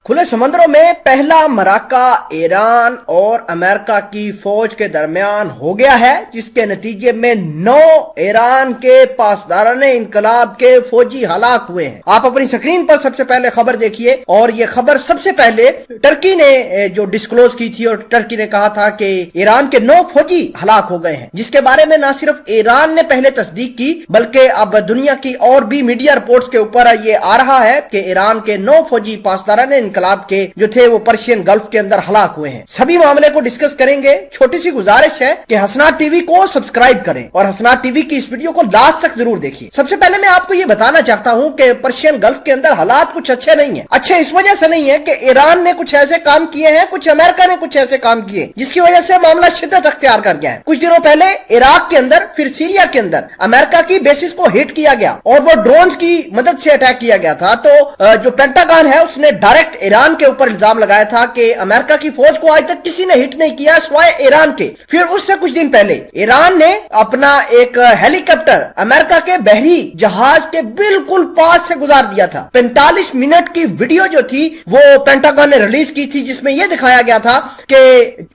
کھلے سمندروں میں پہلا معرکہ ایران اور امریکہ کی فوج کے درمیان ہو گیا ہے، جس کے نتیجے میں 9 ایران کے پاسداران انقلاب کے فوجی ہلاک ہوئے ہیں۔ آپ اپنی سکرین پر سب سے پہلے خبر دیکھیے، اور یہ خبر سب سے پہلے ٹرکی نے جو ڈسکلوز کی تھی، اور ٹرکی نے کہا تھا کہ ایران کے 9 فوجی ہلاک ہو گئے ہیں، جس کے بارے میں نہ صرف ایران نے پہلے تصدیق کی بلکہ اب دنیا کی اور بھی میڈیا رپورٹس کے اوپر یہ آ رہا ہے کہ ایران کے 9 فوجی پاسداران انقلاب کے جو تھے وہ پرشین گلف کے اندر ہلاک ہوئے ہیں۔ سبھی معاملے کو ڈسکس کریں گے۔ چھوٹی سی گزارش ہے کہ حسنات ٹی وی کو سبسکرائب کریں اور حسنات ٹی وی کی اس ویڈیو کو لاسٹ تک ضرور دیکھیے۔ سب سے پہلے میں آپ کو یہ بتانا چاہتا ہوں کہ پرشین گلف کے اندر حالات کچھ اچھے نہیں ہیں۔ اچھے اس وجہ سے نہیں ہے کہ ایران نے کچھ ایسے کام کیے ہیں، کچھ امریکہ نے کچھ ایسے کام کیے جس کی وجہ سے معاملہ شدت اختیار کر گیا ہے۔ کچھ دنوں پہلے عراق کے اندر پھر سیریا کے اندر امریکہ کی بیسز کو ہٹ کیا گیا اور وہ ڈرونز کی مدد سے اٹیک کیا گیا تھا، تو جو پینٹاگان ہے اس نے ڈائریکٹ ایران کے اوپر الزام لگایا تھا کہ امریکہ کی فوج کو آج تک کسی نے ہٹ نہیں کیا سوائے ایران کے۔ پھر اس سے کچھ دن پہلے ایران نے اپنا ایک ہیلی کاپٹر امریکہ کے بحری جہاز کے بالکل پاس سے گزار دیا تھا۔ 45 منٹ کی ویڈیو جو تھی وہ پینٹاگون نے ریلیز کی تھی، جس میں یہ دکھایا گیا تھا کہ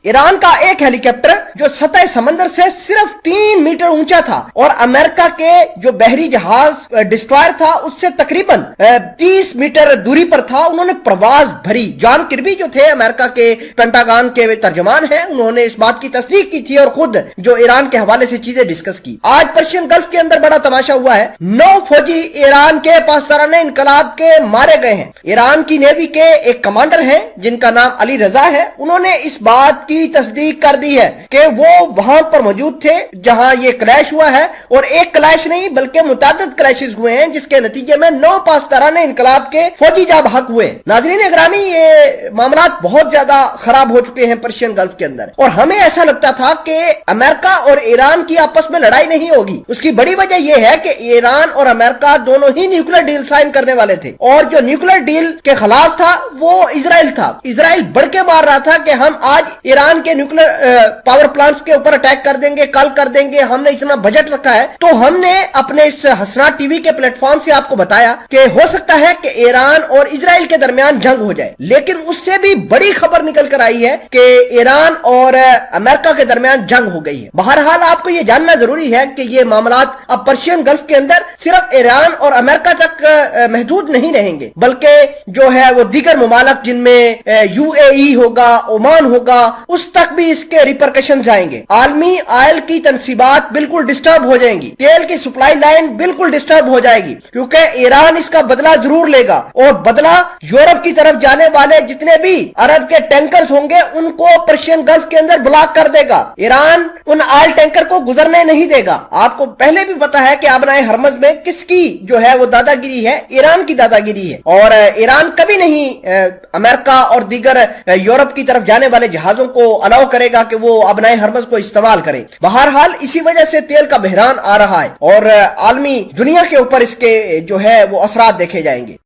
ایران کا ایک ہیلی کاپٹر جو سطح سمندر سے صرف 3 میٹر اونچا تھا اور امریکہ کے جو بحری جہاز ڈسٹرائر تھا اس سے تقریباً 30 میٹر دوری پر تھا، انہوں نے پرواز بھری۔ جان کربی جو تھے امریکہ کے پینٹاگان کے ترجمان ہیں، انہوں نے اس بات کی تصدیق کی تھی اور خود جو ایران کے حوالے سے چیزیں ڈسکس کی۔ آج پرشین گلف کے اندر بڑا تماشا ہوا ہے، 9 فوجی ایران کے پاسداران انقلاب کے مارے گئے ہیں۔ ایران کی نیوی کے ایک کمانڈر ہیں جن کا نام علی رضا ہے، انہوں نے اس بات کی تصدیق کر دی ہے کہ وہ وہاں پر موجود تھے جہاں یہ کلیش ہوا ہے، اور ایک کلیش نہیں بلکہ متعدد کلیشز ہوئے ہیں جس کے نتیجے میں 9 پاسداران انقلاب کے فوجی جاں بحق ہوئے۔ ناظرین اکرامی، یہ معاملات بہت زیادہ خراب ہو چکے ہیں پرشین گلف کے اندر، اور ہمیں ایسا لگتا تھا کہ امریکہ اور ایران کی آپس میں لڑائی نہیں ہوگی۔ اس کی بڑی وجہ یہ ہے کہ ایران اور امریکہ دونوں ہی نیوکلیر ڈیل سائن کرنے والے تھے، اور جو نیوکلیر ڈیل کے خلاف تھا وہ اسرائیل تھا۔ اسرائیل بڑھ کے مار رہا تھا کہ ہم آج ایران کے نیوکلیر پاور پلانٹس کے اوپر اٹیک کر دیں گے، کل کر دیں گے، ہم نے اتنا بجٹ رکھا ہے۔ تو ہم نے اپنے اس حسنات ٹی وی کے پلیٹ فارم سے آپ کو بتایا کہ ہو سکتا ہے کہ ایران اور اسرائیل کے درمیان جنگ ہو جائے، لیکن اس سے بھی بڑی خبر نکل کر آئی ہے کہ ایران اور امریکہ کے درمیان جنگ ہو گئی ہے۔ بہرحال آپ کو یہ جاننا ضروری ہے کہ یہ معاملات اب پرشین گلف کے اندر صرف ایران اور امریکہ تک محدود نہیں رہیں گے، بلکہ جو ہے وہ دیگر ممالک جن میں UAE ہوگا، عمان ہوگا، اس تک بھی اس کے ریپرکشنز آئیں گے۔ عالمی آئل کی تنصیبات بالکل ڈسٹرب ہو جائیں گی، تیل کی سپلائی لائن بالکل ڈسٹرب ہو جائے گی، کیونکہ ایران اس کا بدلہ ضرور لے گا، اور بدلہ یورپ کی طرف جانے والے جتنے بھی عرب کے ٹینکرز ہوں گے ان کو پرشین گلف کے اندر بلاک کر دے گا۔ ایران ان آئل ٹینکر کو گزرنے نہیں دے گا۔ آپ کو پہلے بھی پتا ہے کہ آبنائے ہرمز میں کس کی جو ہے وہ دادا گیری ہے، ایران کی دادا گیری ہے، اور ایران کبھی نہیں امریکہ اور دیگر یورپ کی طرف جانے والے جہازوں کو الاؤ کرے گا کہ وہ آبنائے ہرمز کو استعمال کریں۔ بہرحال اسی وجہ سے تیل کا بحران آ رہا ہے، اور عالمی دنیا کے اوپر اس کے جو ہے وہ اثرات دیکھے جائیں گے۔